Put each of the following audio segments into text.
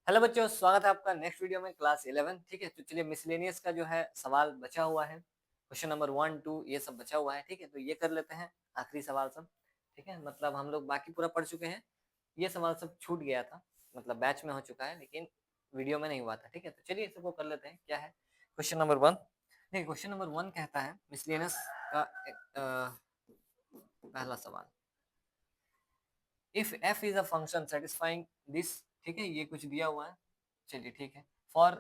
Hello बच्चों, स्वागत है आपका नेक्स्ट वीडियो में क्लास 11। ठीक है, तो चलिए मिसलेनियस का जो है सवाल बचा हुआ है, क्वेश्चन नंबर 1 2 ये सब बचा हुआ है। ठीक है, तो ये कर लेते हैं आखिरी सवाल सब। ठीक है, मतलब हम लोग बाकी पूरा पढ़ चुके हैं, ये सवाल सब छूट गया था, मतलब बैच में हो चुका है लेकिन वीडियो में नहीं हुआ था। ठीक है, तो चलिए सबको कर लेते हैं। क्या है क्वेश्चन नंबर 1? देखिए क्वेश्चन नंबर 1 कहता है मिसलेनियस का पहला सवाल, if f is a function satisfying this. ठीक है, ये कुछ दिया हुआ है, चलिए ठीक है। For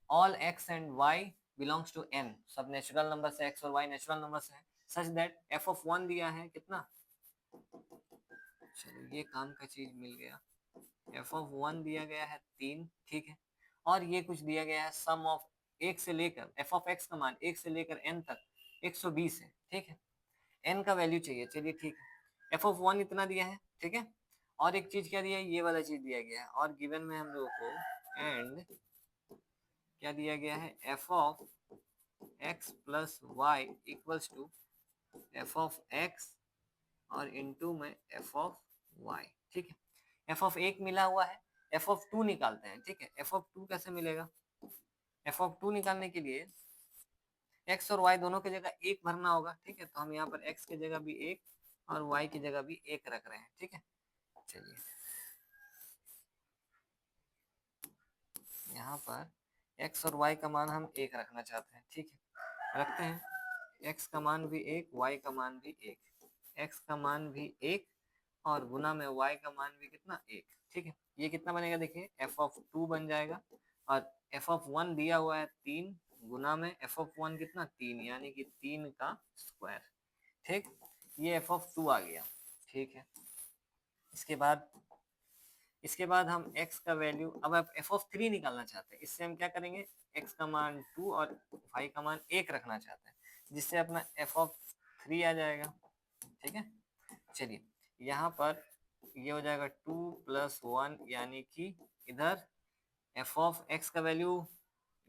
all x and y belongs to n, सब नेचुरल नंबर से x और y नेचुरल नंबर से है, सच दैट f ऑफ 1 दिया है कितना, चलो ये काम का चीज मिल गया। f ऑफ 1 दिया गया है 3, ठीक है। और ये कुछ दिया गया है सम ऑफ 1 से लेकर f ऑफ x का मान 1 से लेकर n तक 120 है, ठीक है। n का वैल्यू चाहिए, चलिए ठीक है। f ऑफ 1 इतना दिया है, ठीक है। और एक चीज क्या दिया है, ये वाला चीज दिया गया है, और गिवन में हम लोगों को एंड क्या दिया गया है, f of x plus y equals to f of x और इनटू में f ऑफ y, ठीक है। f ऑफ 1 मिला हुआ है, f ऑफ 2 निकालते हैं, ठीक है। f ऑफ 2 कैसे मिलेगा, f ऑफ 2 निकालने के लिए x और y दोनों की जगह 1 भरना होगा, ठीक है। तो हम यहाँ पर x की जगह भी 1 और y की जगह भी 1 रख रहे हैं, ठीक है। चलिए यहाँ पर x और y का मान हम 1 रखना चाहते हैं, ठीक है। रखते हैं, x का मान भी 1, y का मान भी 1, x का मान भी 1 और गुना में y का मान भी कितना 1, ठीक है। ये कितना बनेगा, देखिए f ऑफ 2 बन जाएगा और f ऑफ 1 दिया हुआ है 3, गुना में f ऑफ 1 कितना 3, यानी कि 3 का स्क्वायर, ठीक। ये f ऑफ 2 आ गया, ठीक है। इसके बाद हम x का वैल्यू, अब आप f ऑफ 3 निकालना चाहते हैं, इससे हम क्या करेंगे, x का मान 2 और y का मान 1 रखना चाहते हैं, जिससे अपना f ऑफ 3 आ जाएगा, ठीक है। चलिए यहाँ पर ये हो जाएगा 2 प्लस 1, यानी कि इधर f ऑफ x का वैल्यू,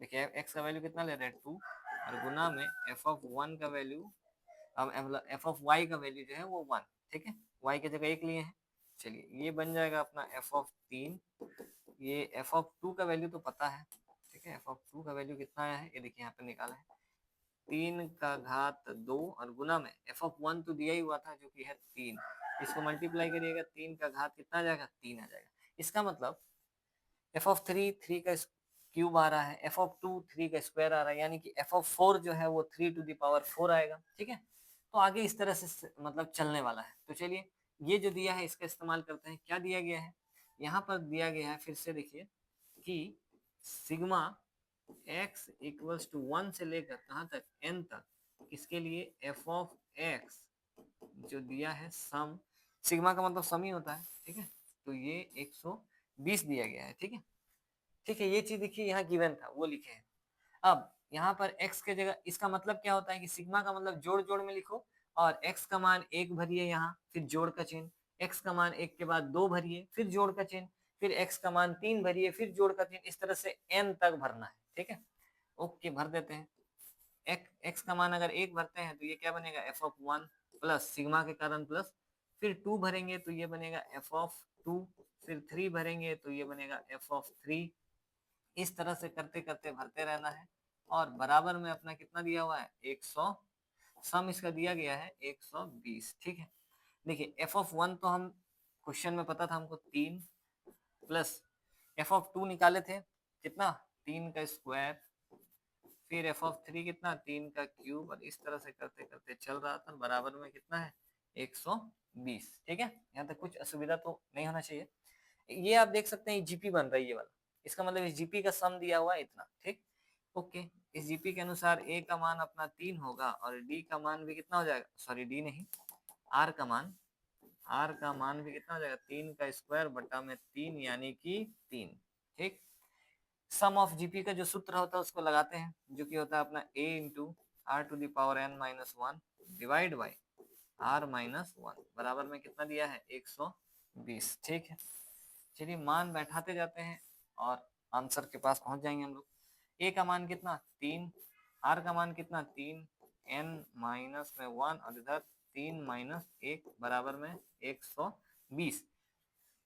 देखिए x का वैल्यू कितना ले रहे हैं 2, और गुना में f ऑफ 1 का वैल्यू, अब f ऑफ y का वैल्यू जो है वो 1, ठीक है। y की जगह 1 लिए हैं, चलिए ये बन जाएगा अपना f ऑफ 3। ये f ऑफ 2 का वैल्यू तो पता है, ठीक है। f ऑफ 2 का वैल्यू कितना आया है, ये देखिए यहाँ पे निकाला है, 3 का घात 2 और गुना में f ऑफ 1 तो दिया ही हुआ था जो कि है 3, इसको मल्टीप्लाई करिएगा, 3 का घात कितना आ जाएगा, 3 आ जाएगा। इसका मतलब f ऑफ 3 3 का क्यूब आ रहा है, f ऑफ 2 3 का स्क्वायर आ रहा है, यानी कि f ऑफ 4 जो है वो 3 टू द पावर 4 आएगा, ठीक है। तो आगे इस तरह से मतलब चलने वाला है। तो चलिए ये जो दिया है इसका इस्तेमाल करते हैं। क्या दिया गया है, यहाँ पर दिया गया है, फिर से देखिए कि सिग्मा x इक्वल्स टू 1 से लेकर कहाँ तक, n तक, किसके लिए, f ऑफ x जो दिया है सम, सिग्मा का मतलब सम ही होता है, ठीक है। तो ये 120 दिया गया है, ठीक है। ठीक है, ये चीज देखिए यहाँ गिवन था वो लिखे हैं। अब यहाँ पर x के जगह, इसका मतलब क्या होता है कि सिग्मा का मतलब जोड़ जोड़ में लिखो, और x का मान 1 भरिए यहाँ, फिर जोड़ का चिन्ह, x का मान 1 के बाद 2 भरिए, फिर जोड़ का चिन्ह, फिर x का मान 3 भरिए, फिर जोड़ का चिन्ह, इस तरह से n तक भरना है, ठीक है। ओके, भर देते हैं। x का मान अगर 1 भरते हैं तो ये क्या बनेगा, f ऑफ 1 प्लस सिग्मा के कारण प्लस, फिर 2 भरेंगे तो ये बनेगा f ऑफ 2, फिर 3 भरेंगे तो ये बनेगा f ऑफ 3। इस तरह से करते करते भरते रहना है, और बराबर में अपना कितना दिया हुआ है, 100, सम इसका दिया गया है 120, ठीक है। देखिए f ऑफ 1 तो हम क्वेश्चन में पता था हमको 3, प्लस f ऑफ 2 निकाले थे कितना, 3 का स्क्वायर, फिर f ऑफ 3 कितना, 3 का क्यूब, और इस तरह से करते करते चल रहा था, बराबर में कितना है 120, ठीक है। यहाँ तक कुछ असुविधा तो नहीं होना चाहिए। ये आप देख सकते हैं जीपी बन रहा है ये वाला, इसका मतलब इस जीपी का सम दिया हुआ है इतना, ठीक। ओके, इस जीपी के अनुसार ए का मान अपना 3 होगा और डी का मान भी कितना हो जाएगा, सॉरी डी नहीं, आर का मान, आर का मान भी कितना हो जाएगा, 3 का स्क्वायर बटा में 3, यानी कि 3, ठीक। सम ऑफ जीपी का जो सूत्र होता है उसको लगाते हैं, जो कि होता है अपना a into r to the power n minus 1 divide by r minus 1, बराबर में कितना दिया है 120, ठीक है। चलिए मान बैठाते जाते हैं और आंसर के पास पहुंच जाएंगे हम लोग। ए का मान कितना 3, आर का मान कितना 3, n माइनस में 1 और इधर 3 माइनस 1 बराबर में 120,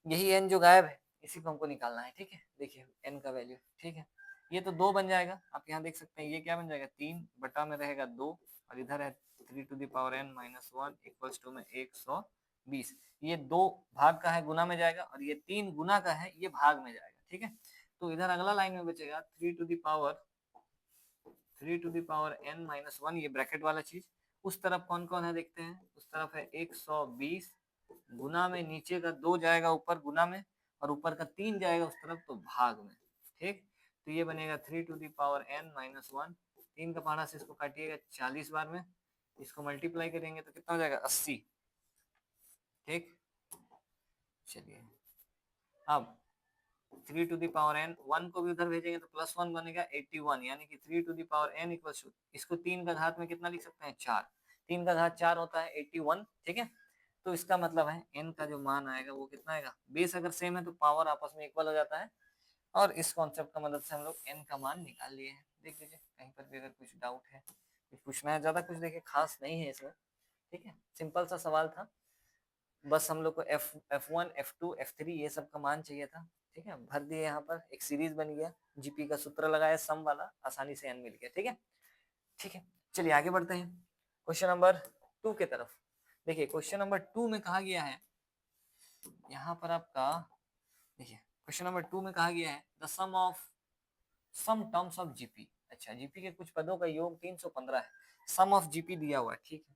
यही n जो गायब है इसी को हमको निकालना है, ठीक है। देखिए n का वैल्यू, ठीक है, ये तो 2 बन जाएगा, आप यहाँ देख सकते हैं, ये क्या बन जाएगा 3 बटा में रहेगा 2, और इधर है 3 to the power n minus 1 equals to में 120। ये 2 भाग का है, गुना में जाएगा, और ये 3 गुना का है, ये भाग में जाएगा, ठीक है। तो इधर अगला लाइन में बचेगा 3 to the power n minus 1, ये ब्रैकेट वाला चीज। उस तरफ कौन कौन है देखते हैं, उस तरफ है 120, गुना में नीचे का 2 जाएगा ऊपर गुना में, और ऊपर का 3 जाएगा उस तरफ तो भाग में, ठीक। तो ये बनेगा 3 to the power n minus 1, 3 का पहाड़ा से इसको काटिएगा 40 बार में, इसको मल्टीप्लाई करेंगे तो कितना हो जाएगा 80, ठीक। चलिए अब 3 टू द पावर n, 1 को भी उधर भेजेंगे तो प्लस 1 बनेगा 81, यानी कि 3 to the power n equals to, इसको 3 का घात में कितना लिख सकते हैं 4, 3 का घात 4 होता है 81, ठीक है। तो इसका मतलब है n का जो मान आएगा वो कितना आएगा, बेस अगर सेम है तो पावर आपस में इक्वल हो जाता है, और इस कॉन्सेप्ट का मदद से हम लोग n का मान निकाल लिए हैं। देख लीजिए कहीं पर भी अगर कुछ डाउट है, कुछ पूछना है, ज्यादा कुछ देखिए खास नहीं है इसमें, ठीक है, सिंपल सा सवाल था, बस हम लोग को F1 F2 F3 ये सब का मान चाहिए था, ठीक है, भर दिए, यहाँ पर एक सीरीज बन गया, जीपी का सूत्र लगाया सम वाला, आसानी से n मिल गया, ठीक है। ठीक है, चलिए आगे बढ़ते हैं क्वेश्चन नंबर 2 के तरफ। देखिए क्वेश्चन नंबर 2 में कहा गया है, यहाँ पर आपका देखिए क्वेश्चन नंबर 2 में कहा गया है the sum of sum terms of GP. अच्छा, जीपी के कुछ पदों का योग 315 है, सम ऑफ जीपी दिया हुआ है, ठीक है,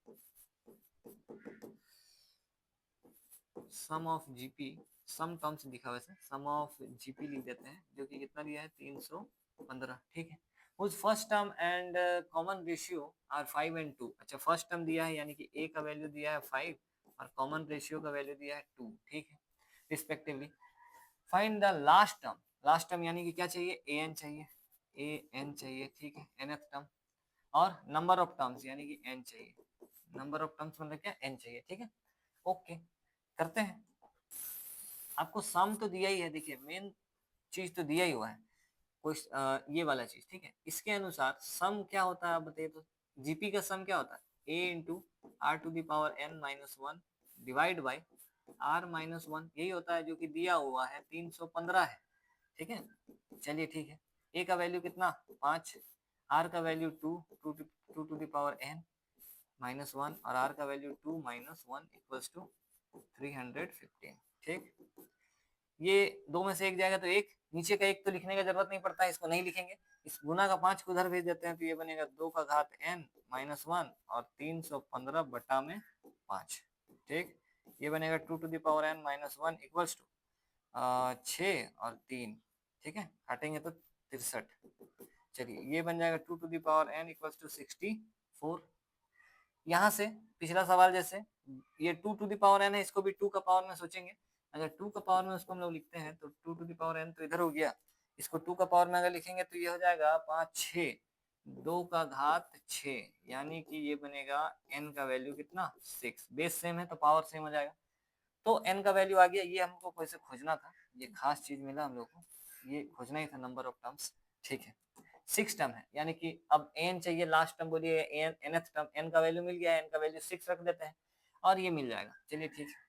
सम ऑफ जीपी, सम टर्म्स लिखा हुआ है, सम ऑफ जीपी लिख देते हैं, जो कि कितना दिया है 315, ठीक है। उस first term and common ratio r 5 and 2। अच्छा, फर्स्ट टर्म दिया है यानी कि ए का वैल्यू दिया है 5 और कॉमन रेशियो का वैल्यू दिया है 2, ठीक है, respectively. Find the last term, last term यानी कि क्या चाहिए, ए एन चाहिए, ए एन चाहिए, ठीक है, nth टर्म, और नंबर ऑफ टर्म्स यानी कि n चाहिए, नंबर ऑफ टर्म्स मतलब क्या, n चाहिए, ठीक है। ओके, करते हैं। आपको सम तो दिया ही है, देखिए मेन चीज तो दिया ही हुआ है, कोई ये वाला चीज, ठीक है। इसके अनुसार सम क्या होता है आप बताइए तो, जीपी का सम क्या होता है, a into r to the power n minus 1 divide by r minus 1, यही होता है जो कि दिया हुआ है 315 है, ठीक है। चलिए ठीक है, a का वैल्यू कितना 5, r का value 2 to the power n minus 1, और r का वैल्यू 2 माइनस 1 इक्वल्स टू 315, ठीक। ये दो में से एक जाएगा तो एक, नीचे का एक तो लिखने का जरूरत नहीं पड़ता है, इसको नहीं लिखेंगे, इस गुना का 5 को उधर भेज देते हैं, तो ये बनेगा 2 का घात n माइनस 1 और 315 बटा में 5, ठीक। ये बनेगा 2 to the power n minus 1 equals to 6 और 3, ठीक है, हटेंगे तो 63। चलिए ये बन जाएगा 2 to the power n equals to 64। यहाँ से पिछला सवाल जैसे, ये 2 टू द पावर n है, इसको भी 2 का पावर में सोचेंगे, अगर 2 का पावर में उसको हम लोग लिखते हैं तो 2 टू द पावर n तो इधर हो गया, इसको 2 का पावर में अगर लिखेंगे तो ये हो जाएगा 5 6, 2 का घात 6, यानी कि ये बनेगा n का वैल्यू कितना 6, बेस सेम है तो पावर सेम हो जाएगा, तो n का वैल्यू आ गया। ये हमको कैसे खोजना था, ये खास चीज मिला हम लोग को, ये खोजना ही था नंबर ऑफ टर्म्स, ठीक है। 6 टर्म है, यानी कि अब n चाहिए, लास्ट टर्म बोलिए nth टर्म, n का वैल्यू मिल गया, n का वैल्यू 6 रख देते हैं और ये मिल जाएगा। चलिए ठीक है,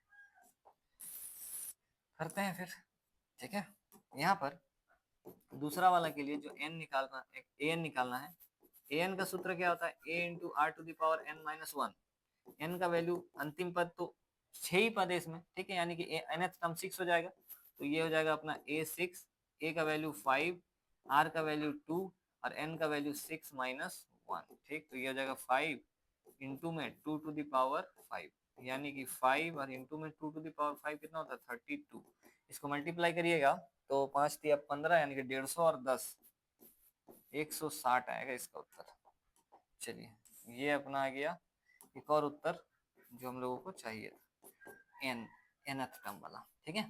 करते हैं फिर, ठीक है। यहाँ पर दूसरा वाला के लिए जो n निकालना, an निकालना है, an का सूत्र क्या होता है, a into r to the power n minus 1, n का वैल्यू अंतिम पद तो 6 ही पद है इसमें, ठीक है, यानी कि nth टर्म 6 हो जाएगा, तो ये हो जाएगा अपना a6, a का वैल्यू 5, r का वैल्यू 2 और n का वैल्यू 6 माइनस 1, ठीक। तो ये हो जाएगा 5 इंटू में 2 टू द पावर 5, यानी कि 5 और इंटू में 2 टू द पावर 5 कितना होता है 32, इसको मल्टीप्लाई करिएगा तो 5 दिया 15, यानी कि 150 और 10 160 आएगा इसका उत्तर। चलिए ये अपना आ गया एक और उत्तर जो हम लोगों को चाहिए था, nth टर्म वाला, ठीक है।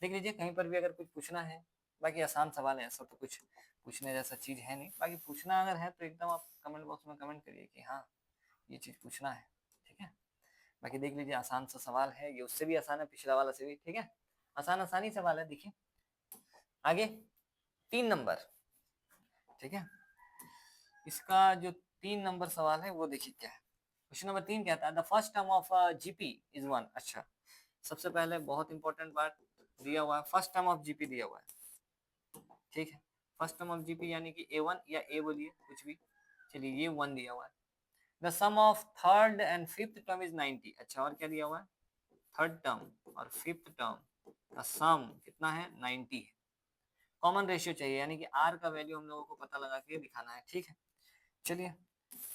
देख लीजिए कहीं पर भी अगर कुछ पूछना है, बाकी आसान सवाल है, ऐसा तो कुछ पूछने जैसा चीज है नहीं, बाकी पूछना अगर है तो एकदम आप कमेंट बॉक्स में कमेंट करिए कि हाँ ये चीज पूछना है, ठीक है। बाकी देख लीजिए आसान सा सवाल है, ये उससे भी आसान है, पिछला वाला से भी, ठीक है, आसानी सवाल है। देखिए आगे 3 नंबर, ठीक है, इसका जो 3 नंबर सवाल है वो देखिए क्या है। क्वेश्चन नंबर 3 कहता है the first term of GP is 1। अच्छा, सबसे पहले बहुत इंपॉर्टेंट बात, दिया हुआ है, फर्स्ट टर्म ऑफ जीपी दिया हुआ है, ठीक है। फर्स्ट टर्म ऑफ जीपी यानी कि A1 या A बोलिए कुछ भी, चलिए ये 1 दिया हुआ है। The sum of third and fifth term is 90। अच्छा और क्या दिया हुआ है, थर्ड टर्म और फिफ्थ टर्म का सम कितना है, 90 है। कॉमन रेशियो चाहिए, यानी कि आर का वैल्यू हम लोगों को पता लगा के दिखाना है, ठीक है। चलिए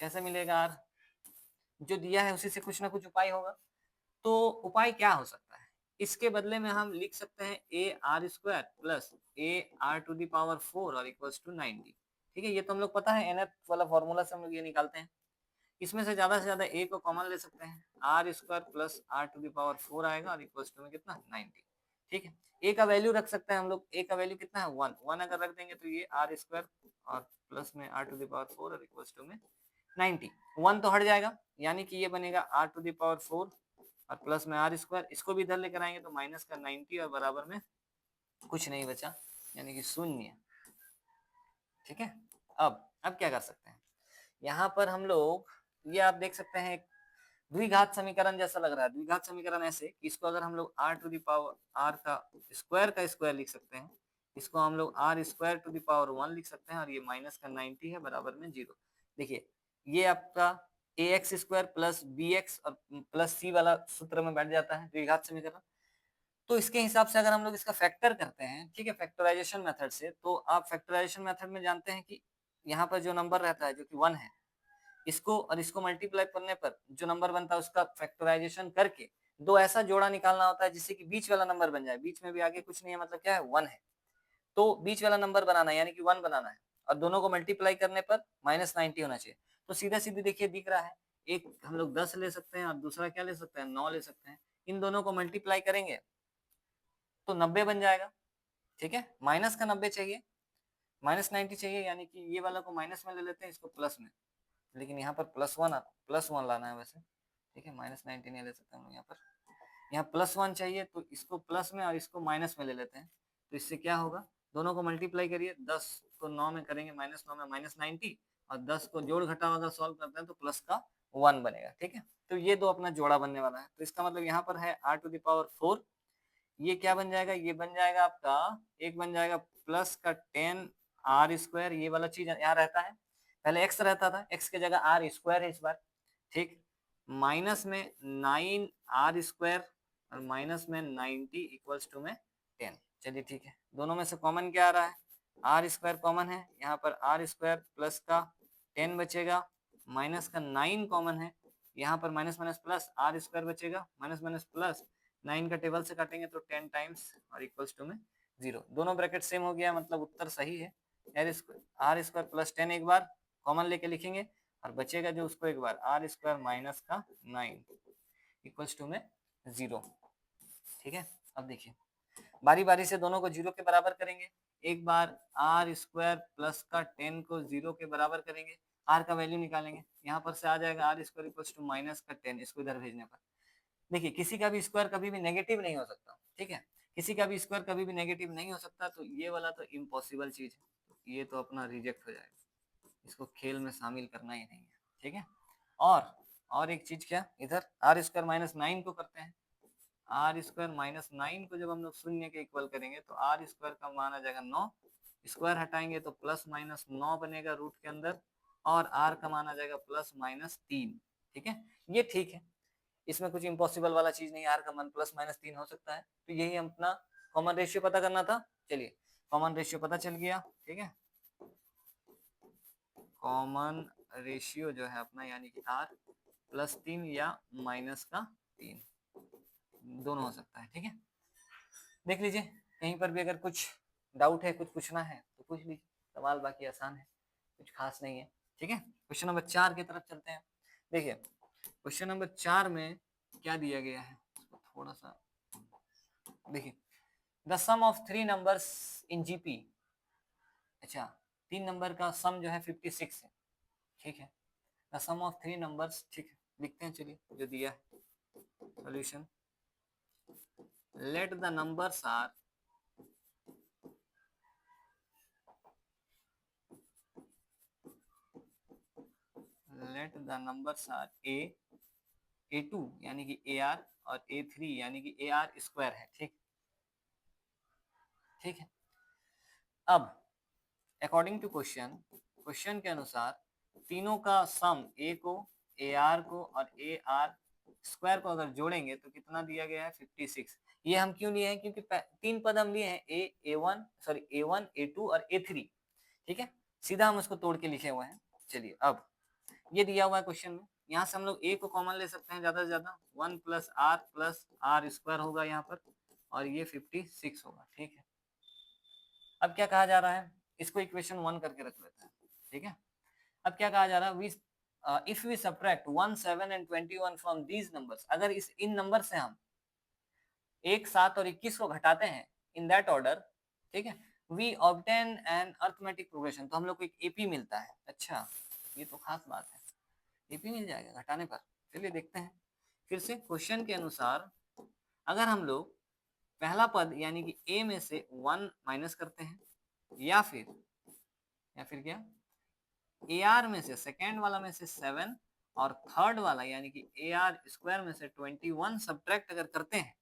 कैसे मिलेगा आर, जो दिया है उसी से कुछ ना कुछ उपाय होगा। तो उपाय क्या हो सकता है, इसके बदले में हम लिख सकते हैं a r square plus a r to the power 4 और इक्वल्स टू 90। ठीक है, ये तो हम लोग पता है, nth वाला फॉर्मूला से हम लोग ये निकालते हैं। इसमें से ज्यादा ए को कॉमन ले सकते हैं, r square plus r to the power 4 आएगा और इक्वल्स टू में कितना, 90। ठीक है, ए का वैल्यू रख सकते हैं हम लोग, ए का वैल्यू कितना है, 1। 1 अगर रख देंगे तो ये आर स्क्वायर और प्लस में आर टू दी पावर 4 और इक्वल्स टू में 90। 1 तो हट जाएगा, यानी कि ये बनेगा आर टू दी पावर 4 और प्लस में आर स्क्वायर, इसको भी इधर लेकर आएंगे तो माइनस का 90 और बराबर में कुछ नहीं बचा, यानी कि शून्य। ठीक है, अब क्या कर सकते हैं, यहाँ पर हम लोग ये आप देख सकते हैं द्विघात समीकरण जैसा लग रहा है। द्विघात समीकरण ऐसे कि इसको अगर हम लोग r to the power r का स्क्वायर लिख सकते हैं, इसको हम लोग r square to the power 1 लिख सकते हैं, और ये माइनस का 90 है बराबर में 0। देखिए ये आपका A X square plus B X और प्लस सी वाला सूत्र में बैठ जाता है द्विघात समीकरण। तो इसके हिसाब से अगर हम लोग इसका फैक्टर करते हैं, ठीक है, फैक्टराइजेशन मेथड से, तो आप फैक्टराइजेशन मेथड में जानते हैं कि यहाँ पर जो नंबर रहता है जो कि 1 है, इसको और इसको मल्टीप्लाई करने पर जो नंबर बनता है उसका फैक्टराइजेशन करके दो ऐसा जोड़ा निकालना होता है जिससे कि बीच वाला नंबर बन जाए। बीच में भी आगे कुछ नहीं है, मतलब क्या है, 1 है, तो बीच वाला नंबर बनाना है, यानी कि 1 बनाना है, और दोनों को मल्टीप्लाई करने पर -90 होना चाहिए। तो सीधा सीधी देखिए दिख रहा है, एक हम लोग 10 ले सकते हैं और दूसरा क्या ले सकते हैं, 9 ले सकते हैं। इन दोनों को मल्टीप्लाई करेंगे तो 90 बन जाएगा। ठीक है, माइनस का 90 चाहिए, -90 चाहिए, यानी कि ये वाला को माइनस में ले लेते हैं, इसको प्लस में, लेकिन यहाँ पर +1 लाना है वैसे। ठीक है, -90 नहीं ले सकते हम यहाँ पर, यहाँ +1 चाहिए, तो इसको प्लस में और इसको माइनस में ले लेते हैं। तो इससे क्या होगा, दोनों को मल्टीप्लाई करिए, 10 को 9 में करेंगे, -9 में -90, और 10 को जोड़ घटाव अगर सॉल्व करते हैं तो प्लस का 1 बनेगा। ठीक है, तो ये दो अपना जोड़ा बनने वाला है। तो इसका मतलब यहाँ पर है r टू द पावर 4, ये क्या बन जाएगा, ये बन जाएगा आपका, एक बन जाएगा प्लस का 10 आर स्क्वायर, ये वाला चीज यहाँ रहता है, पहले एक्स रहता था, एक्स की जगह आर स्क्वायर है इस बार। ठीक, माइनस में 9 आर स्क्वायर और माइनस में 90 इक्वल्स टू में 10। चलिए ठीक है, दोनों में से कॉमन क्या आ रहा है, आर स्क्वायर कॉमन है, यहाँ पर आर स्क्वायर प्लस का 10 बचेगा, माइनस का 9 कॉमन है, यहाँ पर minus minus plus r square बचेगा, माइनस माइनस प्लस 9 का टेबल से काटेंगे तो 10 टाइम्स और इक्वल्स टू में 0। दोनों ब्रैकेट सेम हो गया, मतलब उत्तर सही है। आर स्क्वायर प्लस 10 एक बार कॉमन लेके लिखेंगे, और बचेगा जो उसको एक बार आर स्क्वायर माइनस का 9 इक्वल्स टू में 0। ठीक है, अब देखिए बारी बारी से दोनों को 0 के बराबर करेंगे। एक बार आर स्क्वायर प्लस का 10 को 0 के बराबर करेंगे, आर का वैल्यू निकालेंगे, यहाँ पर से आ जाएगा r square equals to minus का 10, इसको इधर भेजने पर। देखिए किसी का भी स्क्वायर कभी भी नेगेटिव नहीं हो सकता, ठीक है, किसी का भी स्क्वायर कभी भी नेगेटिव नहीं हो सकता, तो ये वाला तो इम्पॉसिबल चीज है, ये तो अपना रिजेक्ट हो जाएगा, इसको खेल में शामिल करना ही नहीं है। ठीक है, और एक चीज क्या, इधर आर स्क्वायर -9 को करते हैं, आर स्क्वायर -9 को जब हम लोग शून्य के इक्वल करेंगे तो आर स्क्वायर का मान आ जाएगा 9, स्क्वायर हटाएंगे तो +-9 बनेगा रूट के अंदर, और आर का मान आ जाएगा +-3। ठीक है, ये ठीक है, इसमें कुछ इम्पॉसिबल वाला चीज नहीं, आर का मान +-3 हो सकता है। तो यही अपना कॉमन रेशियो पता करना था। चलिए कॉमन रेशियो पता चल गया। ठीक है, कॉमन रेशियो जो है अपना, यानी कि r +3 या -3 दोनों हो सकता है। ठीक है, देख लीजिए कहीं पर भी अगर कुछ डाउट है, कुछ पूछना है तो पूछ लीजिए, सवाल बाकी आसान है, कुछ खास नहीं है। ठीक है, क्वेश्चन नंबर 4 की तरफ चलते हैं। देखिए क्वेश्चन नंबर 4 में क्या दिया गया है, थोड़ा सा देखिए, the sum of 3 numbers in GP. अच्छा, 3 नंबर का सम जो है 56 है। ठीक है, द सम ऑफ 3 नंबर्स, ठीक है, लिखते हैं, चलिए जो दिया है solution, let the numbers are A2 यानी कि AR और A3 यानी कि AR स्क्वायर है। ठीक, ठीक है। अब अकॉर्डिंग टू क्वेश्चन के अनुसार तीनों का सम ए को, ए आर को और ए आर स्क्वायर को अगर जोड़ेंगे तो कितना दिया गया है 56। ये हम क्यों लिए हैं, क्योंकि तीन पद हम लिए हैं, ए1 ए2 और ए3। ठीक है, सीधा हम उसको तोड़ के लिखे हुए हैं। चलिए अब ये दिया हुआ है क्वेश्चन में, यहाँ से हम लोग ए को कॉमन ले सकते हैं ज्यादा से ज्यादा, 1 प्लस आर स्क्वायर होगा यहाँ पर, और ये 56 होगा। ठीक है, अब क्या कहा जा रहा है, इसको इक्वेशन 1 करके रख लेते हैं। ठीक है, अब क्या कहा जा रहा है, if we subtract 1, 7 and 21 from these numbers, अगर इन नंबर से हम 1, 7 और 21 को घटाते हैं इन दैट ऑर्डर, ठीक है, we obtain an arithmetic progression, तो हम लोग को एक एपी मिलता है। अच्छा, ये तो खास बात है, एपी मिल जाएगा घटाने पर। चलिए देखते हैं फिर से क्वेश्चन के अनुसार, अगर हम लोग पहला पद यानी कि ए में से 1 माइनस करते हैं, या फिर क्या, ए आर में से सेकेंड वाला में से 7 और थर्ड वाला यानी कि ए आर स्क्वायर में से 21 सब्ट्रैक्ट अगर करते हैं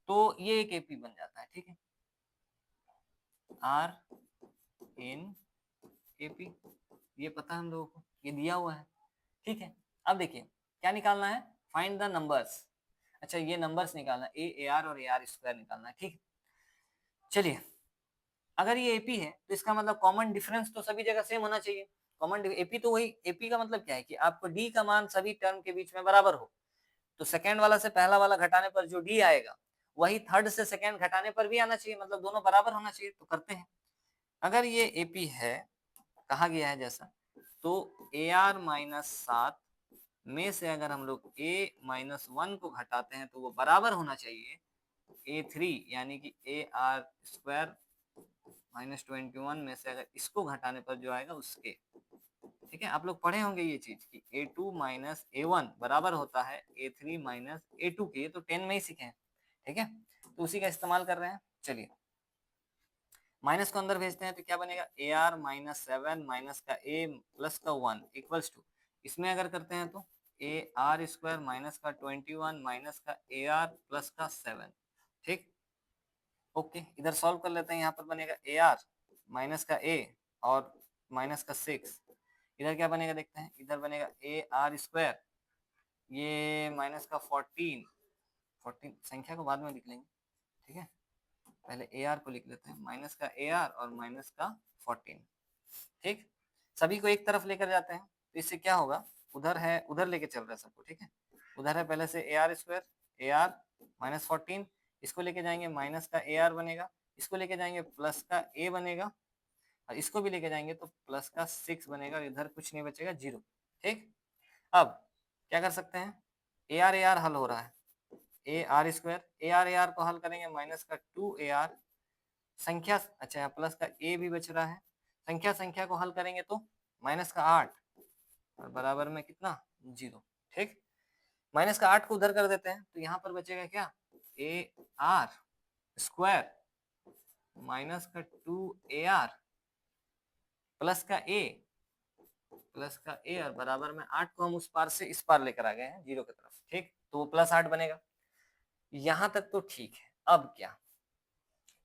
तो ये एक एपी बन जाता है। ठीक है, आर इन एपी, ये पता है हम लोगों को, ये दिया हुआ है। ठीक है, अब देखिए क्या निकालना है, फाइंड द नंबर्स। अच्छा, ये नंबर्स निकालना, ए आर और ए आर स्क्वायर निकालना है। ठीक है, चलिए अगर ये एपी है तो इसका मतलब कॉमन डिफरेंस तो सभी जगह सेम होना चाहिए। कॉमन एपी तो वही, एपी का मतलब क्या है कि आपको डी का मान सभी टर्म के बीच में बराबर हो, तो सेकेंड वाला से पहला वाला घटाने पर जो डी आएगा वही थर्ड से सेकेंड घटाने पर भी आना चाहिए, मतलब दोनों बराबर होना चाहिए। तो करते हैं, अगर ये एपी है, कहा गया है जैसा, तो ए आर माइनस 7 में से अगर हम लोग ए माइनस 1 को घटाते हैं तो वो बराबर होना चाहिए ए3 यानी कि ए आर स्क्वायर माइनस 21 में से अगर इसको घटाने पर जो आएगा उसके। ठीक है, आप लोग पढ़े होंगे ये चीज कि a2 माइनस a1 बराबर होता है a3 माइनस a2 के, ये तो 10 में ही सीखे हैं। ठीक है, तो उसी का इस्तेमाल कर रहे हैं। चलिए माइनस को अंदर भेजते हैं तो क्या बनेगा, ए आर माइनस 7 माइनस का a प्लस का 1 इक्वल्स टू, इसमें अगर करते हैं तो ए आर स्क्वायर माइनस का 21 माइनस का ए आर प्लस का 7। ठीक, ओके, इधर सॉल्व कर लेते हैं। यहाँ पर बनेगा ए आर माइनस का ए और माइनस का 6, इधर क्या बनेगा देखते हैं, इधर बनेगा ए आर स्क्वायर, ये माइनस का 14 संख्या को बाद में लिख लेंगे। ठीक है, पहले ए आर को लिख लेते हैं, माइनस का ए आर और माइनस का 14। ठीक, सभी को एक तरफ लेकर जाते हैं तो इससे क्या होगा, उधर है उधर लेके चल रहा है सबको। ठीक है, उधर है पहले से ए r square, A R minus 14, इसको लेके जाएंगे माइनस का ए आर बनेगा, इसको लेके जाएंगे प्लस का ए बनेगा, और इसको भी लेके जाएंगे तो प्लस का 6 बनेगा, और इधर कुछ नहीं बचेगा, 0। ठीक, अब क्या कर सकते हैं, ए आर हल हो रहा है, ए आर स्क्वायर, ए आर को हल करेंगे माइनस का 2 ए आर संख्या, अच्छा यहाँ प्लस का ए भी बच रहा है, संख्या को हल करेंगे तो माइनस का 8 और बराबर में कितना, 0। ठीक, माइनस का 8 को उधर कर देते हैं तो यहाँ पर बचेगा क्या, ए आर स्क्वायर माइनस का 2 ए आर प्लस का ए और बराबर में 8 को हम उस पार से इस पार लेकर आ गए हैं 0 की तरफ। ठीक, तो वो प्लस 8 बनेगा, यहां तक तो ठीक है। अब क्या,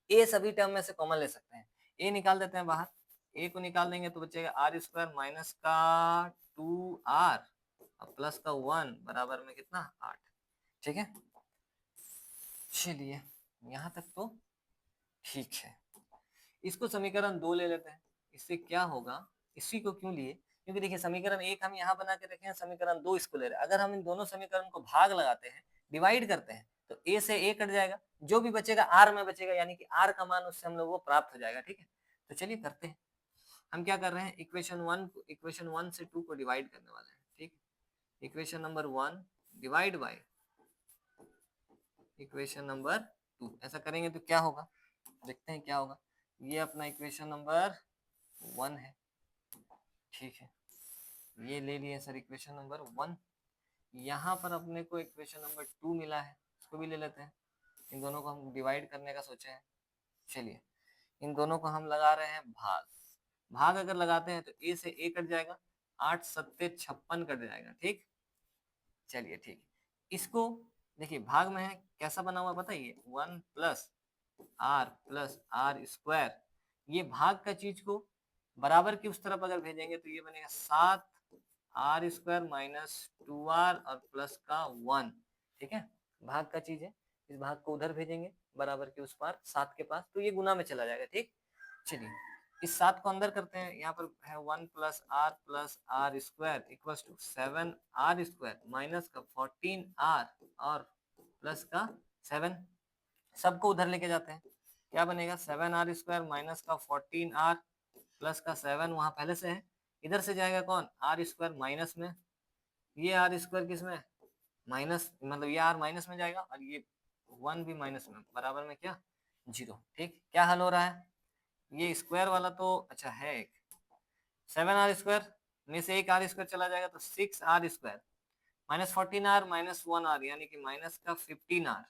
ए सभी टर्म में से कॉमन ले सकते हैं, ए निकाल देते हैं बाहर, ए को निकाल देंगे तो बचेगा आर स्क्वायर माइनस का 2 आर प्लस का 1 बराबर में कितना, 8। ठीक है, चलिए यहां तक तो ठीक है। इसको समीकरण 2 ले लेते हैं, इससे क्या होगा, इसी को क्यों लिए, क्योंकि देखिए समीकरण 1 हम यहाँ बना के रखे हैं, समीकरण 2 इसको ले रहे हैं। अगर हम इन दोनों समीकरण को भाग लगाते हैं, डिवाइड करते हैं, तो ए से ए कट जाएगा, जो भी बचेगा आर में बचेगा, यानी कि आर का मान उससे हम लोग को प्राप्त हो जाएगा। ठीक है, तो चलिए करते हैं, हम क्या कर रहे हैं, इक्वेशन 1 से 2 को डिवाइड करने वाले हैं। ठीक, equation number 1 divide by equation number 2, ऐसा करेंगे तो क्या होगा, देखते हैं क्या होगा। ये अपना इक्वेशन नंबर 1 है। ठीक है, ये ले लिए सर इक्वेशन नंबर 1, यहाँ पर अपने को इक्वेशन नंबर 2 मिला है, इसको भी ले लेते हैं। इन दोनों को हम डिवाइड करने का सोचे हैं। चलिए इन दोनों को हम लगा रहे हैं भाग, भाग अगर लगाते हैं तो ए से ए कट जाएगा, 8 सत्ते 56 कट जाएगा। ठीक, चलिए ठीक, इसको देखिए भाग में है कैसा बना हुआ बताइए, 1 plus r plus r square, ये भाग का चीज को बराबर की उस तरफ अगर भेजेंगे तो ये बनेगा 7 आर स्क्वायर माइनस 2r और प्लस का 1। ठीक है, भाग का चीज है, इस भाग को उधर भेजेंगे बराबर के उस पार 7 के पास, तो ये गुना में चला जाएगा। ठीक, चलिए इस 7 को अंदर करते हैं, यहाँ पर है 1 plus r square equal to 7 r square minus का 14 आर और प्लस का 7, सबको उधर लेके जाते हैं, क्या बनेगा 7 आर स्क्वायर माइनस का 14 आर प्लस का 7, वहां पहले से है, इधर से जाएगा कौन आर स्क्वायर माइनस में, ये आर स्क्वायर किस में माइनस, मतलब ये आर माइनस में जाएगा और ये 1 भी माइनस में, बराबर में क्या 0। ठीक, क्या हल हो रहा है, ये स्क्वायर वाला तो अच्छा है, एक 7 आर स्क्वायर में से एक आर स्क्वायर चला जाएगा तो 6 r square minus 14 r minus 1 r यानी कि माइनस का 15 आर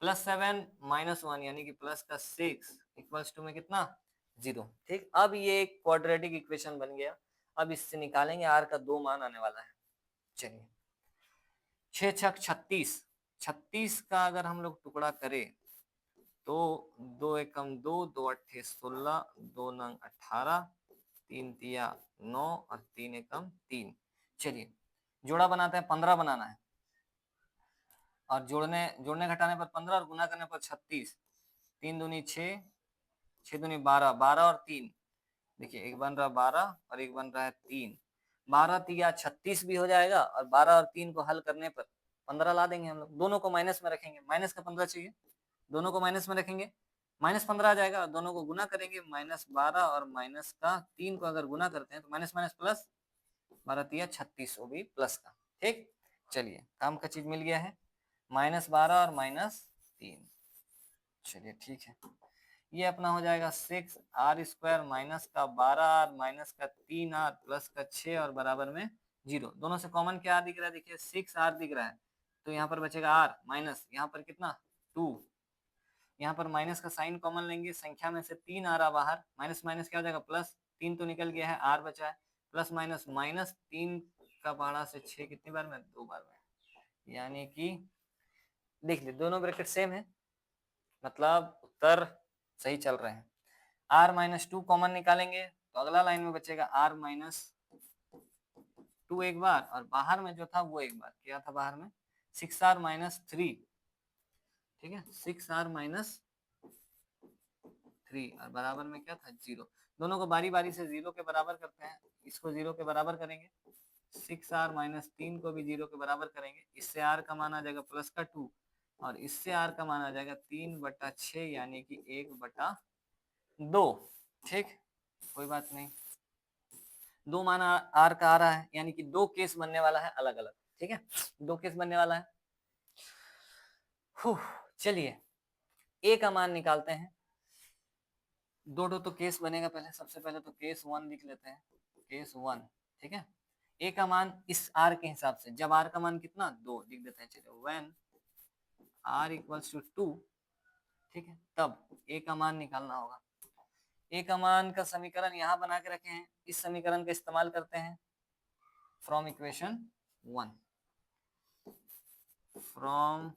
प्लस 7 माइनस 1 यानी कि प्लस का 6 इक्वल्स टू में कितना 0। ठीक, अब ये एक क्वाड्रेटिक इक्वेशन बन गया, अब इससे निकालेंगे आर का 2 मान आने वाला है। चलिए 6 छक 36, 36 का अगर हम लोग टुकड़ा करें तो 2 एकम 2, 2 अट्ठे 16, 2 नंग 18, 3 तिया 9 और 3 एकम 3। चलिए जोड़ा बनाते हैं, 15 बनाना है और जोड़ने घटाने पर 15 और गुना करने पर 36, 3 दूनी 6, 6 दूनी 12, 12 और 3, देखिए एक बन रहा 12 और एक बन रहा है 3, 12 तिया 36 भी हो जाएगा और 12 और 3 को हल करने पर 15 ला देंगे हम लोग, दोनों को माइनस में रखेंगे, माइनस का 15 चाहिए, दोनों को माइनस में रखेंगे, माइनस 15 आ जाएगा, दोनों को गुना करेंगे, माइनस 12 और माइनस का 3 को अगर गुना करते हैं तो माइनस माइनस प्लस, 12 तिया 36 वो भी प्लस का। ठीक, चलिए काम का चीज मिल गया है, माइनस 12 और माइनस 3। चलिए ठीक है, ये अपना हो जाएगा 6 आर स्क्वायर माइनस का 12 आर माइनस का 3 आर प्लस का 6 और बराबर में 0। दोनों से कॉमन क्या दिख रहा है, देखिए 6 आर दिख रहा है, तो यहाँ पर बचेगा आर माइनस यहाँ पर कितना 2, यहाँ पर माइनस का साइन कॉमन लेंगे, संख्या में से 3 आ रहा बाहर, माइनस माइनस क्या हो जाएगा प्लस, 3 तो निकल गया है, आर बचा है, प्लस माइनस माइनस 3 का पहाड़ा से 6 कितनी बार में 2 बार में, यानी कि देख ले दोनों ब्रैकेट सेम है, मतलब उत्तर सही चल रहे हैं। आर माइनस 2 कॉमन निकालेंगे तो अगला लाइन में बचेगा आर माइनस 2 एक बार और बाहर में जो था वो एक बार, क्या था बाहर में 6 आर माइनस 3। ठीक है, 6 आर माइनस 3 और बराबर में क्या था 0। दोनों को बारी बारी से 0 के बराबर करते हैं, इसको 0 के बराबर करेंगे, 6 आर माइनस 3 को भी 0 के बराबर करेंगे, इससे आर का मान आ जाएगा प्लस का 2 और इससे आर का मान आ जाएगा 3/6 यानी कि 1/2। ठीक, कोई बात नहीं, दो मान आर का आ रहा है यानी कि दो केस बनने वाला है अलग अलग। ठीक है, दो केस बनने वाला है। चलिए ए का मान निकालते हैं, दो तो केस बनेगा, पहले सबसे पहले तो केस 1 लिख लेते हैं, केस 1। ठीक है, ए का मान इस आर के हिसाब से, जब आर का मान कितना 2 लिख देते हैं, चलिए व्हेन आर इक्वल्स टू 2, ठीक है, तब ए का मान निकालना होगा। ए का मान का समीकरण यहाँ बना के रखे हैं, इस समीकरण का इस्तेमाल करते हैं, from equation 1, from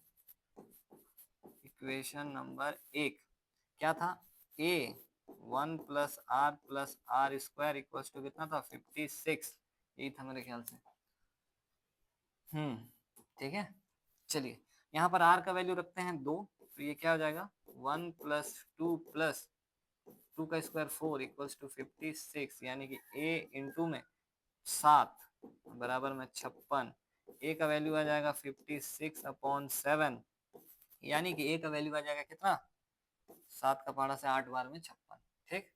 equation number 1 क्या था, a 1 plus r square equals to कितना था 56, यही था मेरे ख्याल से। ठीक है, चलिए यहाँ पर आर का वैल्यू रखते हैं 2, तो ये क्या हो जाएगा 1 प्लस 2 प्लस 2 का स्क्वायर 4 इक्वल्स टू 56 यानी कि ए इंटू में 7 बराबर में 56, ए का वैल्यू आ जाएगा 56/7 यानी कि ए का वैल्यू आ जाएगा कितना 7 का पहाड़ा से 8 बार में 56। ठीक,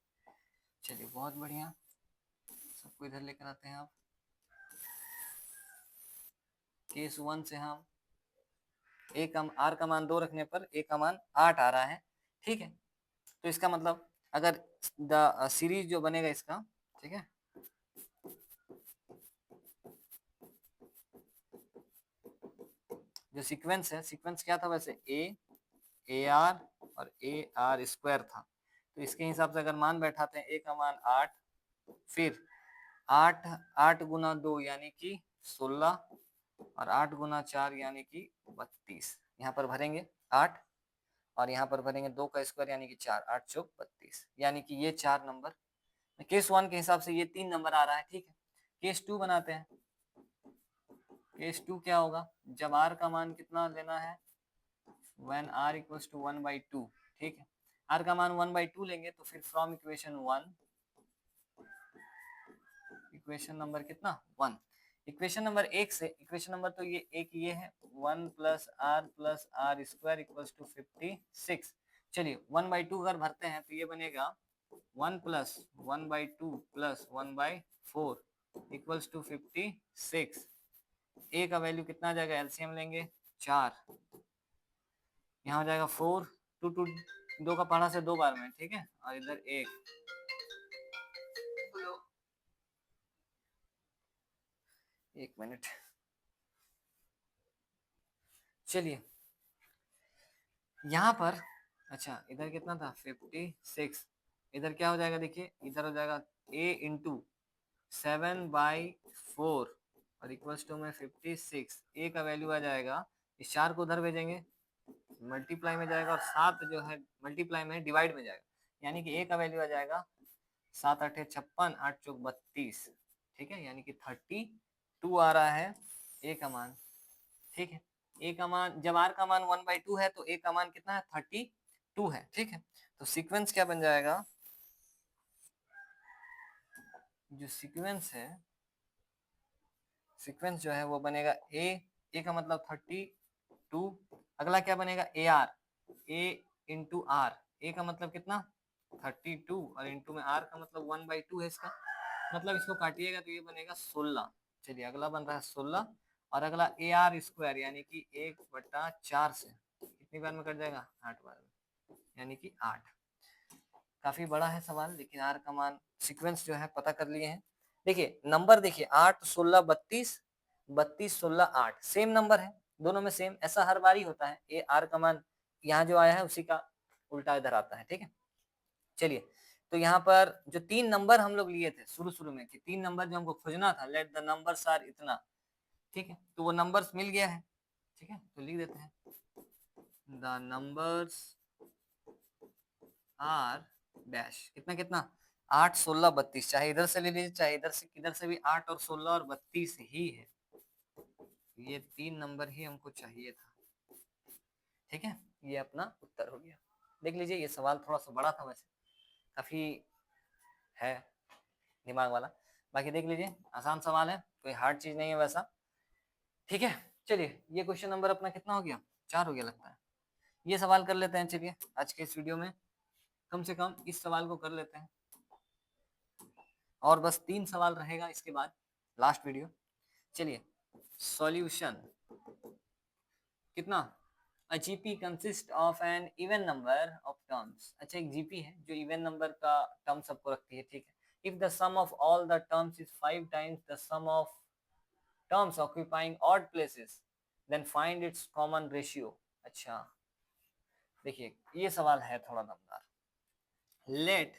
चलिए बहुत बढ़िया, सबको इधर लेकर आते हैं। आप केस 1 से हम ए का आर का मान 2 रखने पर ए का मान 8 आ रहा है। ठीक है, तो इसका मतलब अगर द सीरीज जो बनेगा इसका, ठीक है, जो सीक्वेंस है, सीक्वेंस क्या था वैसे ए आर और ए आर स्क्वायर था, तो इसके हिसाब से अगर मान बैठाते हैं ए का मान 8, फिर 8 8 गुना 2 यानी कि 16 और 8 गुना 4 यानी कि 32, यहाँ पर भरेंगे 8 और यहाँ पर भरेंगे 2 का स्क्वायर यानी कि 4, 8 चौक 32, यानी कि ये 4 नंबर। केस 1 के हिसाब से ये 3 नंबर आ रहा है, ठीक है। केस 2 बनाते हैं। केस 2 क्या होगा, जब r का मान कितना लेना है, when r equals to 1/2, ठीक है। r का मान 1/2 लेंगे तो फिर फ्रॉम इक्वेशन 1, इक्वेशन नंबर कितना 1, इक्वेशन नंबर 1 से इक्वेशन नंबर तो ये है 1 plus r square equals to 56। चलिए 1/2 अगर भरते हैं तो ये बनेगा 1 प्लस 1/2 प्लस 1/4 इक्वल्स टू 56। ए का वैल्यू कितना आ जाएगा, एलसीएम लेंगे 4, यहाँ हो जाएगा 4, 2 का पढ़ा से 2 बार में, ठीक है, और इधर 1 मिनट। चलिए यहाँ पर, अच्छा इधर कितना था 56, इधर क्या हो जाएगा देखिए, इधर हो जाएगा a इंटू 7/4 और इक्वल्स टू में 56। ए का वैल्यू आ जाएगा, इस 4 को उधर भेजेंगे मल्टीप्लाई में जाएगा, और 7 जो है मल्टीप्लाई में डिवाइड में जाएगा, यानी कि ए का वैल्यू आ जाएगा 7 8 56, 8 चौक 32, ठीक है, यानी कि 32 आ रहा है ए का मान, ठीक है। ए का मान, जब आर का मान 1/2 है तो ए का मान कितना है 32 है, ठीक है। तो सीक्वेंस क्या बन जाएगा, जो सीक्वेंस है, सीक्वेंस जो है वो बनेगा ए का मतलब 32, अगला क्या बनेगा A R, A into R, A का मतलब कितना 32 और इंटू में आर का मतलब 1/2 है इसका, मतलब इसको काटिएगा तो ये बनेगा 16। चलिए अगला बन रहा है 16, और अगला ए आर स्क्वायर यानी कि 1/4 से कितनी बार में कट जाएगा, 8 बार में, यानी कि 8। काफी बड़ा है सवाल, लेकिन आर का मान सीक्वेंस जो है पता कर लिए हैं। देखिए नंबर देखिए 8 16 32, 32 16 8 सेम नंबर है, दोनों में सेम, ऐसा हर बार ही होता है। ए आर का मान यहाँ जो आया है उसी का उल्टा इधर आता है, ठीक है। चलिए तो यहाँ पर जो 3 नंबर हम लोग लिए थे शुरू में कि 3 नंबर जो हमको खोजना था, लेट द नंबर्स आर इतना, ठीक है, तो वो नंबर्स मिल गया है, ठीक है, तो लिख देते हैं द नंबर्स आर डैश कितना कितना 8 16 32, चाहे इधर से ले लीजिए चाहे इधर से भी 8 और 16 और 32 ही है, ये 3 नंबर ही हमको चाहिए था, ठीक है। ये अपना उत्तर हो गया। देख लीजिए ये सवाल थोड़ा सा बड़ा था, वैसे काफी है दिमाग वाला, बाकी देख लीजिए आसान सवाल है, कोई हार्ड चीज नहीं है वैसा, ठीक है। चलिए ये क्वेश्चन नंबर अपना कितना हो गया, 4 हो गया लगता है। ये सवाल कर लेते हैं, चलिए आज के इस वीडियो में कम से कम इस सवाल को कर लेते हैं, और बस 3 सवाल रहेगा इसके बाद लास्ट वीडियो। चलिए सॉल्यूशन कितना, A GP consists of an even number of terms। अच्छा एक GP है जो इवन नंबर का टर्म सबको रखती है, ठीक है। If the sum of all the terms is 5 times the sum of terms occupying odd places, then find its common ratio। अच्छा देखिए ये सवाल है थोड़ा दमदार। Let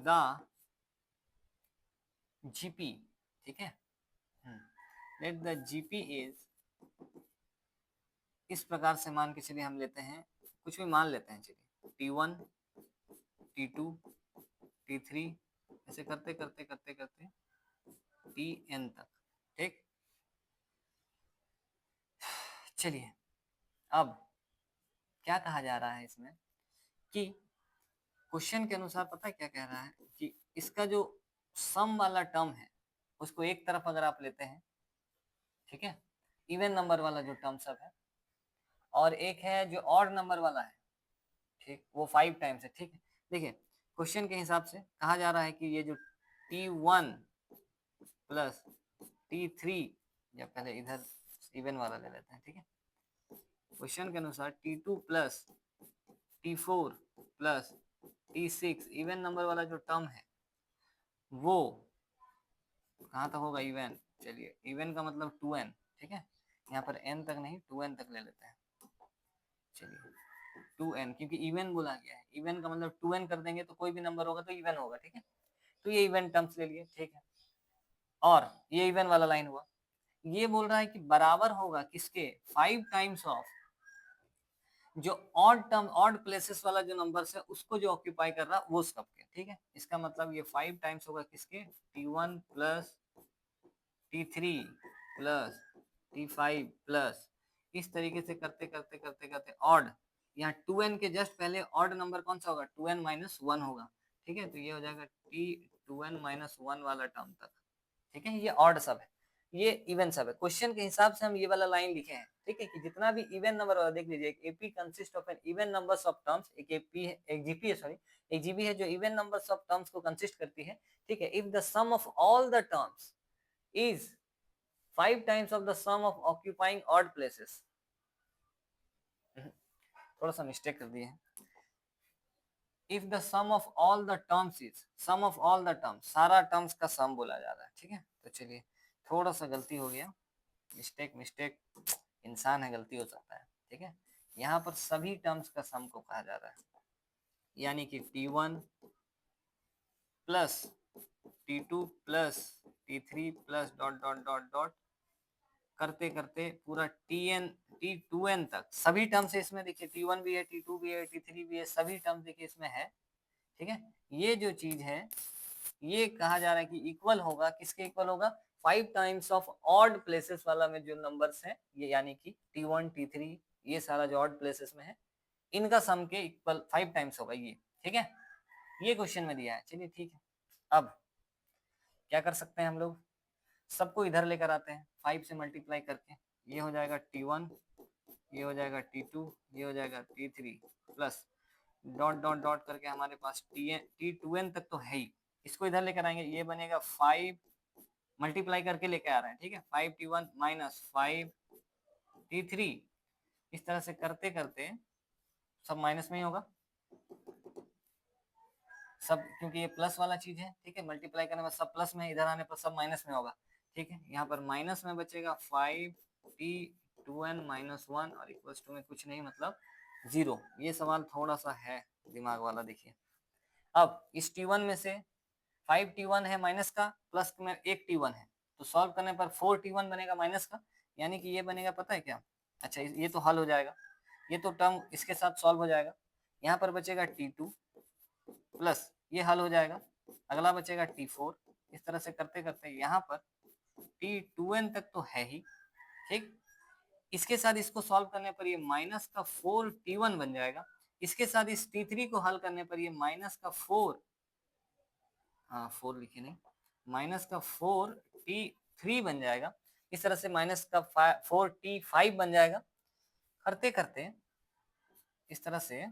the GP, ठीक है, let the GP is, इस प्रकार से मान के चलिए हम लेते हैं, कुछ भी मान लेते हैं, चलिए T1 T2 T3 ऐसे करते करते करते करते Tn तक, ठीक। चलिए अब क्या कहा जा रहा है इसमें कि क्वेश्चन के अनुसार पता है क्या कह रहा है कि इसका जो सम वाला टर्म है उसको एक तरफ अगर आप लेते हैं, ठीक है, इवन नंबर वाला जो टर्म सब है, और एक है जो ऑड नंबर वाला है, ठीक, वो 5 टाइम्स है, ठीक है। देखिए क्वेश्चन के हिसाब से कहा जा रहा है कि ये जो T1 प्लस T3, या पहले इधर इवन वाला ले लेते हैं, ठीक है, क्वेश्चन के अनुसार T2 plus T4 plus T6 even number वाला जो टर्म है वो कहाँ तक होगा, इवन। चलिए इवन का मतलब 2n, ठीक है, यहाँ पर n तक नहीं 2n तक ले लेते हैं। चलिए 2n, क्योंकि इवन बोला गया है, इवन का मतलब 2n कर देंगे तो कोई भी नंबर होगा तो इवन होगा, ठीक है, तो ये इवन टर्म्स ले लिए, ठीक है, और ये इवन वाला लाइन हुआ। ये बोल रहा है कि बराबर होगा किसके, 5 टाइम्स ऑफ जो ऑड टर्म ऑड प्लेसेस वाला जो नंबर है उसको जो ऑक्यूपाई कर रहा है वो सबके, ठीक है। इसका मतलब ये 5 टाइम्स होगा किसके, T1 plus T3 plus T5 plus, इस तरीके से करते करते करते करते ऑड, यहाँ 2n के जस्ट पहले ऑड नंबर कौन सा होगा, 2n माइनस 1 होगा, ठीक है। तो ये हो जाएगा T2n माइनस 1 वाला टर्म तक, ठीक है। ये ऑड सब है, ये इवन सब है। क्वेश्चन के हिसाब से हम ये वाला लाइन लिखे हैं, ठीक है, कि जितना भी इवन नंबर वाला देख लीजिए, एक AP consist of an even numbers of terms, एक एपी है, एक जीपी है, सॉरी एक जीबी है जो इवन नंबर्स ऑफ टर्म्स को कंसिस्ट करती है, ठीक है। If the sum of all the terms is 5 times of the sum of occupying odd places, थोड़ा सा मिस्टेक कर दिए हैं, if the sum of all the terms is, sum of all the terms, सारा टर्म्स का सम बोला जा रहा है, ठीक है। तो चलिए थोड़ा सा गलती हो गया, मिस्टेक मिस्टेक, इंसान है, गलती हो सकता है, ठीक है। यहाँ पर सभी टर्म्स का सम को कहा जा रहा है, यानी कि T1 plus T2 plus T3 plus dot dot dot dot करते करते पूरा T2n तक सभी टर्म्स इसमें देखिए, T1 भी है, T2 भी है, T3 भी है, सभी टर्म्स देखिए इसमें है, ठीक है। ये जो चीज है ये कहा जा रहा है कि इक्वल होगा, किसके इक्वल होगा, 5 टाइम्स ऑफ ऑड प्लेसेस वाला में जो नंबर्स है ये, यानी कि T1 T3 ये सारा जो ऑड प्लेसेस में है इनका सम के इक्वल 5 टाइम्स होगा ये, ठीक है। ये क्वेश्चन में दिया है, चलिए ठीक है। अब क्या कर सकते हैं हम लोग, सबको इधर लेकर आते हैं 5 से मल्टीप्लाई करके, ये हो जाएगा T1, ये हो जाएगा T2, ये हो जाएगा T3 plus dot dot dot करके हमारे पास T2n तक तो है ही, इसको इधर लेकर आएंगे, ये बनेगा 5 मल्टीप्लाई करके लेके आ रहे हैं, ठीक है। 5T1 माइनस 5T3, इस तरह से करते करते सब माइनस में ही होगा सब, क्योंकि ये प्लस वाला चीज है, ठीक है। मल्टीप्लाई करने में सब प्लस में, इधर आने पर सब माइनस में होगा, ठीक है। यहाँ पर माइनस में बचेगा 5T2n माइनस 1 और इक्वल्स टू में कुछ नहीं मतलब 0। ये सवाल थोड़ा सा है दिमाग वाला, देखिए। अब इस T1 में से 5T1 है माइनस का, प्लस में एक T1 है, तो सॉल्व करने पर 4T1 बनेगा माइनस का, यानी कि ये बनेगा पता है क्या, अच्छा ये तो हल हो जाएगा, ये तो टर्म इसके साथ सॉल्व हो जाएगा। यहाँ पर बचेगा T2 प्लस ये हल हो जाएगा, अगला बचेगा T4, इस तरह से करते करते यहाँ पर T2n तक तो है ही, ठीक। इसके साथ इसको सॉल्व करने पर ये माइनस का 4T1 बन जाएगा, इसके साथ इस T3 को हल करने पर ये माइनस का 4, हाँ 4 लिखे नहीं, माइनस का 4T3 बन जाएगा, इस तरह से माइनस का 4T5 बन जाएगा। करते करते इस तरह से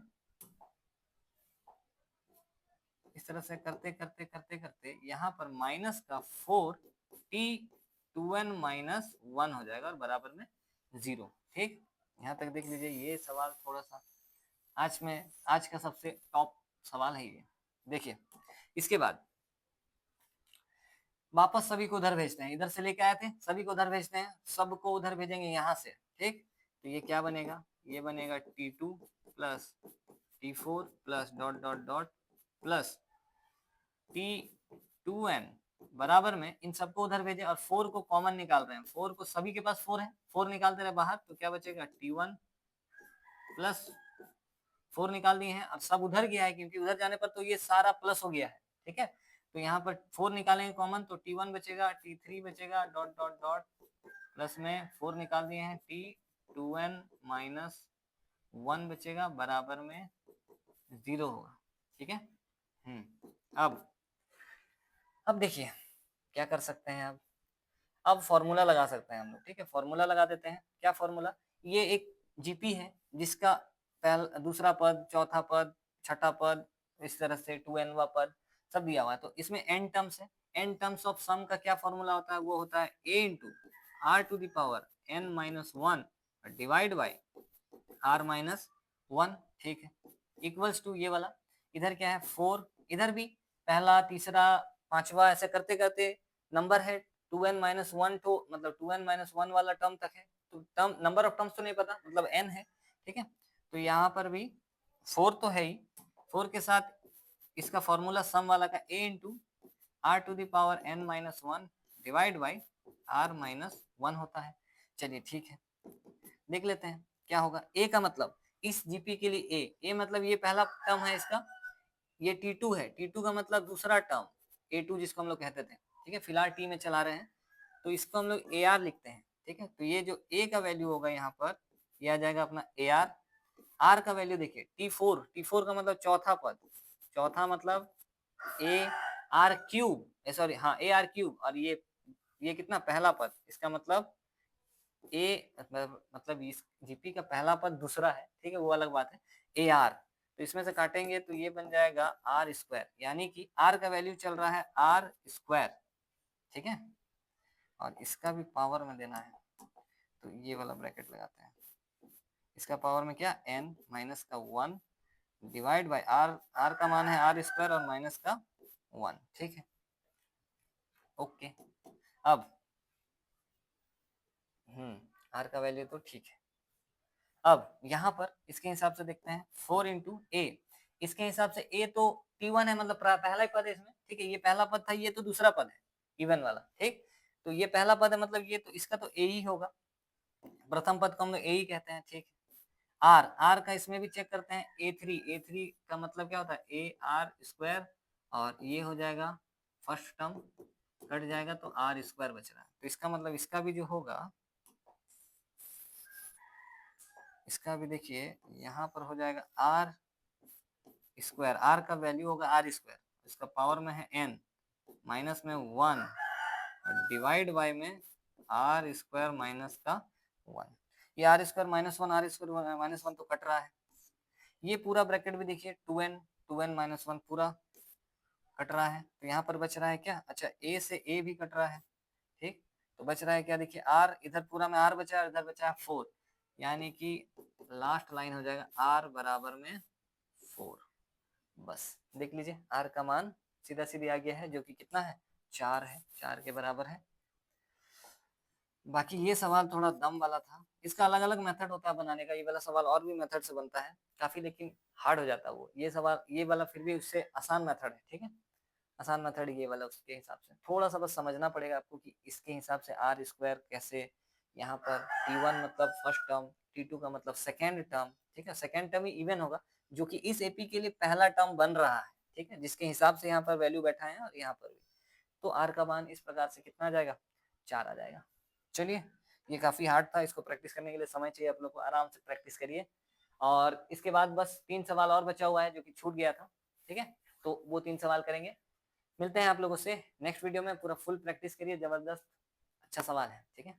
करते करते करते करते यहाँ पर माइनस का 4T2n माइनस 1 हो जाएगा और बराबर में 0, ठीक। यहाँ तक देख लीजिए, ये सवाल थोड़ा सा आज का सबसे टॉप सवाल है ये, देखिए। इसके बाद वापस सभी को उधर भेजते हैं, इधर से लेके आए थे सभी को उधर भेजते हैं, सबको उधर भेजेंगे यहाँ से, ठीक। तो ये क्या बनेगा, ये बनेगा T2 plus T4 plus dot dot dot plus T2n बराबर में, इन सबको उधर भेजे और 4 को कॉमन निकाल रहे हैं, 4 को सभी के पास 4 है, 4 निकालते रहे बाहर, तो क्या बचेगा T1 प्लस 4 निकाल दिए हैं, अब सब उधर गया है क्योंकि उधर जाने पर तो ये सारा प्लस हो गया है, ठीक है। तो यहाँ पर 4 निकालेंगे कॉमन, तो T1 बचेगा, T3 बचेगा, डॉट डॉट डॉट प्लस में 4 निकाल दिए हैं, T2n माइनस 1 बचेगा, बराबर में 0 होगा, ठीक है। अब देखिए क्या कर सकते हैं, अब फॉर्मूला लगा सकते हैं हम लोग, ठीक है। फॉर्मूला लगा देते हैं, क्या फॉर्मूला, ये एक जीपी है जिसका पहला दूसरा पद, चौथा पद, छठा पद, इस तरह से 2nवा पद सब दिया हुआ है, तो इसमें n टर्म्स है, n टर्म्स ऑफ सम का क्या फॉर्मूला होता है, वो होता है a into r to the power n minus 1 divide by r minus 1, ठीक है, इक्वल्स टू ये वाला, इधर क्या है 4, इधर भी पहला तीसरा पांचवा ऐसे करते करते नंबर है 2n माइनस 1, तो मतलब 2n माइनस 1 वाला टर्म तक है, तो टर्म नंबर ऑफ टर्म्स तो नहीं पता, मतलब n है, ठीक है। तो यहाँ पर भी 4 तो है ही, 4 के साथ इसका फॉर्मूला सम वाला का a into r to the power n minus 1 divide by r minus 1 होता है। चलिए ठीक है, देख लेते हैं क्या होगा। ए का मतलब इस जीपी के लिए ए मतलब ये पहला टर्म है इसका, ये T2 है, T2 का मतलब दूसरा टर्म A2 जिसको हम लोग कहते थे, ठीक है। फिलहाल टी में चला रहे हैं तो इसको हम लोग AR लिखते हैं, ठीक है। तो ये जो A का वैल्यू होगा यहाँ पर, ये आ जाएगा अपना AR। R का वैल्यू देखिए T4 का मतलब चौथा पद, चौथा मतलब AR क्यूब, सॉरी हाँ AR क्यूब, और ये कितना पहला पद, इसका मतलब मतलब इस जीपी का पहला पद दूसरा है, ठीक है, वो अलग बात है। AR, तो इसमें से काटेंगे तो ये बन जाएगा आर स्क्वायर, यानी कि आर का वैल्यू चल रहा है आर स्क्वायर, ठीक है। और इसका भी पावर में देना है तो ये वाला ब्रैकेट लगाते हैं, इसका पावर में क्या n माइनस का 1 डिवाइड बाय आर, आर का मान है आर स्क्वायर और माइनस का 1, ठीक है। ओके, अब आर का वैल्यू तो ठीक है। अब यहाँ पर इसके हिसाब से देखते हैं 4 इंटू ए, इसके हिसाब से ए तो T1 है, मतलब पहला ही पद है इसमें, ठीक है। ये पहला पद था, ये तो दूसरा पद है इवन वाला, ठीक। तो ये पहला पद है, मतलब ये तो इसका तो ए ही होगा, प्रथम पद को हम लोग ए ही कहते हैं, ठीक। आर का इसमें भी चेक करते हैं, ए थ्री का मतलब क्या होता है ए आर स्क्वायर, और ये हो जाएगा फर्स्ट टर्म कट जाएगा तो आर स्क्वायर बच रहा है। तो इसका मतलब इसका भी जो होगा, इसका भी देखिए यहाँ पर हो जाएगा आर स्क्वायर, आर का वैल्यू होगा आर स्क्वायर, इसका पावर में है n, माइनस में 1 डिवाइड बाय में आर स्क्वायर माइनस का 1। ये r square minus 1 r square minus 1 तो कट रहा है। ये पूरा ब्रैकेट भी देखिए 2n माइनस 1 पूरा कट रहा है। तो यहाँ पर बच रहा है क्या, अच्छा ए से ए भी कट रहा है, ठीक। तो बच रहा है क्या, देखिए आर, इधर पूरा में आर बचा है, इधर बचा है 4, यानी कि लास्ट लाइन हो जाएगा आर बराबर में 4। बस देख लीजिए आर का मान सीधा सीधी आ गया है, जो कि कितना है 4 है, 4 के बराबर है। बाकी ये सवाल थोड़ा दम वाला था, इसका अलग अलग मेथड होता है बनाने का, ये वाला सवाल और भी मेथड से बनता है काफी, लेकिन हार्ड हो जाता है वो, ये सवाल ये वाला फिर भी उससे आसान मेथड है, ठीक है। आसान मेथड ये वाला, उसके हिसाब से थोड़ा सा बस समझना पड़ेगा आपको कि इसके हिसाब से आर स्क्वायर कैसे, यहाँ पर T1 मतलब फर्स्ट टर्म, T2 का मतलब सेकेंड टर्म, ठीक है। सेकेंड टर्म ही इवन होगा, जो कि इस एपी के लिए पहला टर्म बन रहा है, ठीक है, जिसके हिसाब से यहाँ पर वैल्यू बैठा है, और यहाँ पर भी तो आर का मान इस प्रकार से कितना आ जाएगा, 4 आ जाएगा। चलिए, ये काफी हार्ड था, इसको प्रैक्टिस करने के लिए समय चाहिए, आप लोग को आराम से प्रैक्टिस करिए। और इसके बाद बस 3 सवाल और बचा हुआ है जो कि छूट गया था, ठीक है। तो वो 3 सवाल करेंगे, मिलते हैं आप लोगों से नेक्स्ट वीडियो में। पूरा फुल प्रैक्टिस करिए, जबरदस्त अच्छा सवाल है, ठीक है।